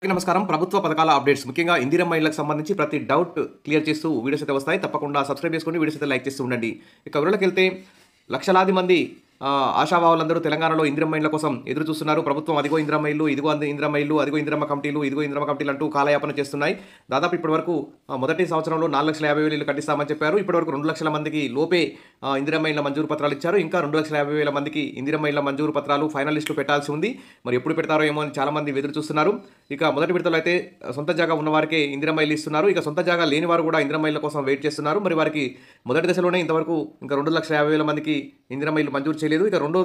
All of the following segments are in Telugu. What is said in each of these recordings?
అందరికీ నమస్కారం. ప్రభుత్వ పథకాల అప్డేట్స్ ముఖ్యంగా ఇందిరమ్మ ఇళ్లకు సంబంధించి ప్రతి డౌట్ క్లియర్ చేస్తూ వీడియోస్ అయితే వస్తాయి. తప్పకుండా సబ్స్క్రైబ్ చేసుకోండి, వీడియోస్ అయితే లైక్ చేస్తూ ఉండండి. ఇక వివరాలకెళ్తే లక్షలాది మంది ఆశావాహులందరూ తెలంగాణలో ఇందిరమ్మ ఇళ్ల కోసం ఎదురు చూస్తున్నారు. ప్రభుత్వం అదిగో ఇందిరమ్మ ఇల్లు, ఇదిగో ఇందిరమ్మ ఇల్లు, అదిగో ఇందిరమ్మ కమిటీలు, ఇదిగో ఇందిరమ్మ కమిటీలు అంటూ కాలయాపన చేస్తున్నాయి. దాదాపు ఇప్పటివరకు మొదటి సంవత్సరంలో 4,50,000 ఇల్లు కట్టిస్తామని చెప్పారు. ఇప్పటివరకు 2 లక్షల మందికి లోపే ఇందిరమ్మ ఇళ్ల మంజూరు పత్రాలు ఇచ్చారు. ఇంకా 2,50,000 మందికి ఇందిరమ్మ ఇళ్ల మంజూరు పత్రాలు ఫైనల్ లిస్టు పెట్టాల్సి ఉంది. మరి ఎప్పుడు పెడతారో ఏమో అని చాలా మంది ఎదురు చూస్తున్నారు. ఇక మొదటి విడతలో అయితే సొంత జాగా ఉన్న వారికే ఇందిరమ్మ ఇల్లు ఇస్తున్నారు. ఇక సొంత జాగా లేని వారు కూడా ఇందిరమ్మ ఇళ్ల కోసం వెయిట్ చేస్తున్నారు. మరి వారికి మొదటి దశలోనే ఇంతవరకు ఇంకా 2,50,000 మందికి ఇందిరమ్మ ఇల్లు మంజూరు చేయలేదు. ఇక రెండో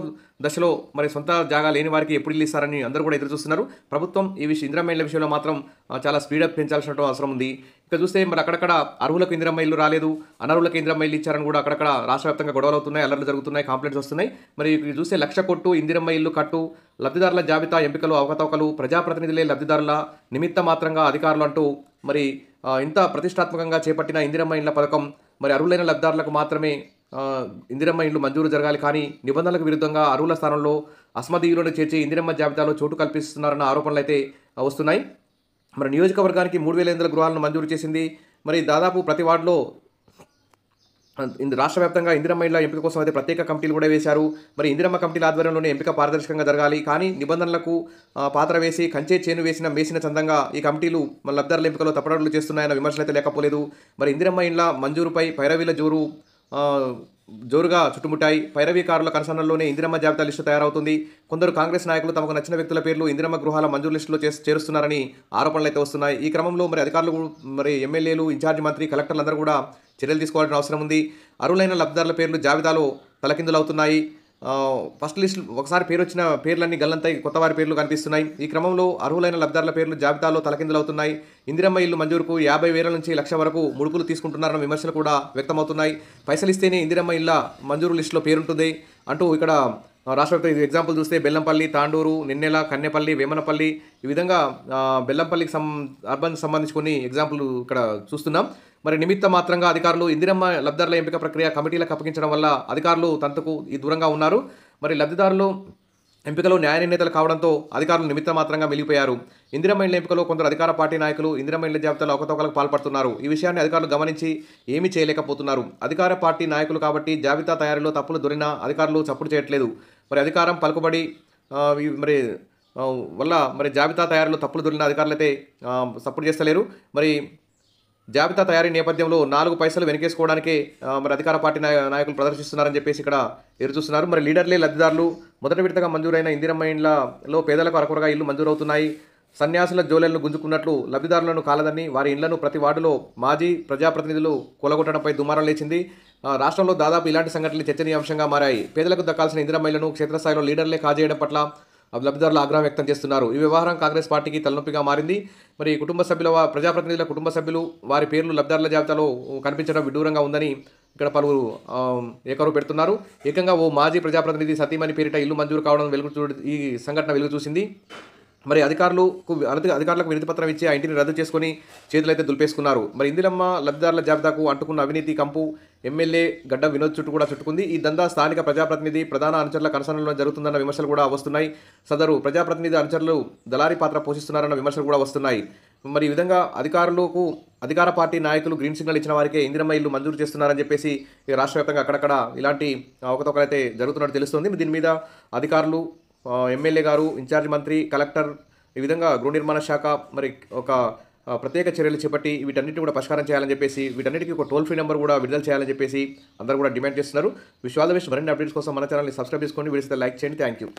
దశలో మరి సొంత జాగా లేని వారికి ఎప్పుడు ఇల్లు ఇస్తారని అందరూ కూడా ఎదురు చూస్తున్నారు. ప్రభుత్వం ఈ ఇందిరమ్మ ఇళ్ల విషయంలో మాత్రం చాలా స్పీడప్ పెంచాల్సిన అవసరం ఉంది. ఇక చూస్తే మరి అక్కడక్కడ అర్హులకు ఇందిరమ్మ ఇల్లు రాలేదు, అనర్హులకు ఇందిరమ్మ ఇల్లు ఇచ్చారని కూడా అక్కడక్కడ రాష్ట్ర వ్యాప్తంగా గొడవలు అవుతున్నాయి, అల్లర్లు జరుగుతున్నాయి, కంప్లైంట్స్ వస్తున్నాయి. మరి చూస్తే 1,00,000 కొట్టు ఇందిరమ్మ ఇల్లు కట్టు, లబ్ధిదారుల జాబితా ఎంపికలు అవకతవకలు, ప్రజాప్రతినిధులే లబ్ధిదారుల నిమిత్త మాత్రంగా అధికారులు అంటూ మరి ఇంత ప్రతిష్టాత్మకంగా చేపట్టిన ఇందిరమ్మ ఇళ్ల పథకం మరి అర్హులైన లబ్ధిదారులకు మాత్రమే ఇందిరమ్మ ఇల్లు మంజూరు జరగాలి, కానీ నిబంధనలకు విరుద్ధంగా అర్హుల స్థానంలో అస్మదీయులను చేర్చి ఇందిరమ్మ జాబితాలో చోటు కల్పిస్తున్నారన్న ఆరోపణలు అయితే వస్తున్నాయి. మరి నియోజకవర్గానికి 3,500 గృహాలను మంజూరు చేసింది. మరి దాదాపు ప్రతి వార్డులో రాష్ట్ర వ్యాప్తంగా ఇందిరమ్మ ఇళ్ల ఎంపిక కోసం అయితే ప్రత్యేక కమిటీలు కూడా వేశారు. మరి ఇందిరమ్మ కమిటీల ఆధ్వర్యంలోనే ఎంపిక పారదర్శకంగా జరగాలి, కానీ నిబంధనలకు పాత్ర వేసి కంచే చేను వేసిన చందంగా ఈ కమిటీలు మన లబ్ధిదారుల ఎంపికలో తప్పడలు చేస్తున్నాయన్న విమర్శలు అయితే లేకపోలేదు. మరి ఇందిరమ్మ ఇళ్ల మంజూరుపై పైరవీల జోరుగా చుట్టుముట్టాయి. పైరవీకారుల కనసన్నల్లోనే ఇందిరమ్మ జాబితా లిస్టు తయారవుతుంది. కొందరు కాంగ్రెస్ నాయకులు తమకు నచ్చిన వ్యక్తుల పేర్లు ఇందిరమ్మ గృహాల మంజూరు లిస్టులో చేరుస్తున్నారని ఆరోపణలు అయితే వస్తున్నాయి. ఈ క్రమంలో మరి అధికారులు, మరి ఎమ్మెల్యేలు, ఇన్ఛార్జి మంత్రి, కలెక్టర్లందరూ కూడా చర్యలు తీసుకోవాల్సిన అవసరం ఉంది. అర్హులైన లబ్ధిదారుల పేర్లు జాబితాలో తలకిందులవుతున్నాయి. ఫస్ట్ లిస్ట్ ఒకసారి పేరు వచ్చిన పేర్లన్నీ గల్లంతాయి, కొత్త వారి పేర్లు కనిపిస్తున్నాయి. ఈ క్రమంలో అర్హులైన లబ్ధిదారుల పేర్లు జాబితాలో తలకిందులవుతున్నాయి. ఇందిరమ్మ ఇల్లు మంజూరుకు 50,000 నుంచి 1,00,000 వరకు ముడుపులు తీసుకుంటున్నారన్న విమర్శలు కూడా వ్యక్తమవుతున్నాయి. పైసలు ఇస్తేనే ఇందిరమ్మ ఇళ్ల మంజూరు లిస్టులో పేరుంటుంది అంటూ ఇక్కడ రాష్ట్ర వ్యాప్తంగా ఎగ్జాంపుల్ చూస్తే బెల్లంపల్లి, తాండూరు, నిన్నెల, కన్నెపల్లి, వేమనపల్లి, ఈ విధంగా బెల్లంపల్లికి అర్బన్ సంబంధించి కొన్ని ఎగ్జాంపుల్ ఇక్కడ చూస్తున్నాం. మరి నిమిత్త మాత్రంగా అధికారులు ఇందిరమ్మ లబ్ధిదారుల ఎంపిక ప్రక్రియ కమిటీలకు అప్పగించడం వల్ల అధికారులు తంతుకు దూరంగా ఉన్నారు. మరి లబ్ధిదారులు ఎంపికలో న్యాయ నిర్ణేతలు కావడంతో అధికారులు నిమిత్త మాత్రంగా మిగిలిపోయారు. ఇందిరమ్మ ఇళ్ల ఎంపికలో కొందరు అధికార పార్టీ నాయకులు ఇందిరమ్మ ఇళ్ల జాబితాలో అవకతవకలకు పాల్పడుతున్నారు. ఈ విషయాన్ని అధికారులు గమనించి ఏమీ చేయలేకపోతున్నారు. అధికార పార్టీ నాయకులు కాబట్టి జాబితా తయారీలో తప్పులు దొరికినా అధికారులు చప్పుడు చేయట్లేదు. మరి అధికారం పలుకుబడి మరి వల్ల మరి జాబితా తయారీలో తప్పులు దొరికిన అధికారులు అయితే సపోర్ట్ చేస్తలేరు. మరి జాబితా తయారీ నేపథ్యంలో 4 పైసలు వెనకేసుకోవడానికే మరి అధికార పార్టీ నాయకులు ప్రదర్శిస్తున్నారని చెప్పేసి ఇక్కడ ఎదురుచూస్తున్నారు. మరి లీడర్లే లబ్ధిదారులు. మొదటి విడతగా మంజూరైన ఇందిరమ్మ ఇళ్లలో పేదలకు అరకొరగా ఇల్లు మంజూరవుతున్నాయి. సన్యాసుల జోలెలను గుంజుకున్నట్లు లబ్ధిదారులను కాలదని వారి ఇళ్లను ప్రతి వార్డులో మాజీ ప్రజాప్రతినిధులు కూలగొట్టడంపై దుమారం లేచింది. రాష్ట్రంలో దాదాపు ఇలాంటి సంఘటనలు చర్చనీయాంశంగా మారాయి. పేదలకు దక్కాల్సిన ఇందిరమ్మ ఇళ్లను క్షేత్రస్థాయిలో లీడర్లే కాజేయడం పట్ల లబ్ధిదారులు ఆగ్రహం వ్యక్తం చేస్తున్నారు. ఈ వ్యవహారం కాంగ్రెస్ పార్టీకి తలనొప్పిగా మారింది. మరి ప్రజాప్రతినిధుల కుటుంబ సభ్యులు వారి పేర్లు లబ్ధిదారుల జాబితాలో కనిపించడం విడ్డూరంగా ఉందని ఇక్కడ పలువురు ఏకరువు పెడుతున్నారు. ఏకంగా ఓ మాజీ ప్రజాప్రతినిధి సతీమణి పేరిట ఇల్లు మంజూరు కావడం ఈ సంఘటన వెలుగు చూసింది. మరి అధికారులకు వినతిపత్రం ఇచ్చి ఆ ఇంటిని రద్దు చేసుకుని చేతులైతే దులిపేసుకున్నారు. మరి ఇందిరమ్మ లబ్ధిదారుల జాబితాకు అంటుకున్న అవినీతి కంపు ఎమ్మెల్యే గడ్డ వినోద్ చుట్టూ కూడా చుట్టుకుంది. ఈ దందా స్థానిక ప్రజాప్రతినిధి ప్రధాన అనుచరుల కనసనలో జరుగుతుందన్న విమర్శలు కూడా వస్తున్నాయి. సదరు ప్రజాప్రతినిధి అనుచరులు దళారీ పాత్ర పోషిస్తున్నారన్న విమర్శలు కూడా వస్తున్నాయి. మరి ఈ విధంగా అధికార పార్టీ నాయకులు గ్రీన్ సిగ్నల్ ఇచ్చిన వారికే ఇందిరమ్మ ఇల్లు మంజూరు చేస్తున్నారని చెప్పేసి రాష్ట్ర వ్యాప్తంగా అక్కడక్కడ ఇలాంటి అవకతవకలు అయితే జరుగుతున్నట్టు తెలుస్తుంది. దీని మీద అధికారులు, ఎమ్మెల్యే గారు, ఇన్ఛార్జ్ మంత్రి, కలెక్టర్, ఈ విధంగా గృహ నిర్మాణ శాఖ మరి ఒక ప్రత్యేక చర్యలు చేపట్టి వీటన్నిటిని కూడా పరిష్కారం చేయాలని చెప్పేసి, వీటన్నిటికీ ఒక టోల్ ఫ్రీ నెంబర్ కూడా విడుదల చేయాలని చెప్పేసి అందరూ కూడా డిమాండ్ చేస్తున్నారు. Wish all the best. మరిన్ని అప్డేట్స్ కోసం మన ఛానల్ని సబ్స్క్రైబ్ చేసుకోండి, వీడియోస్ లైక్ చేయండి. Thank you.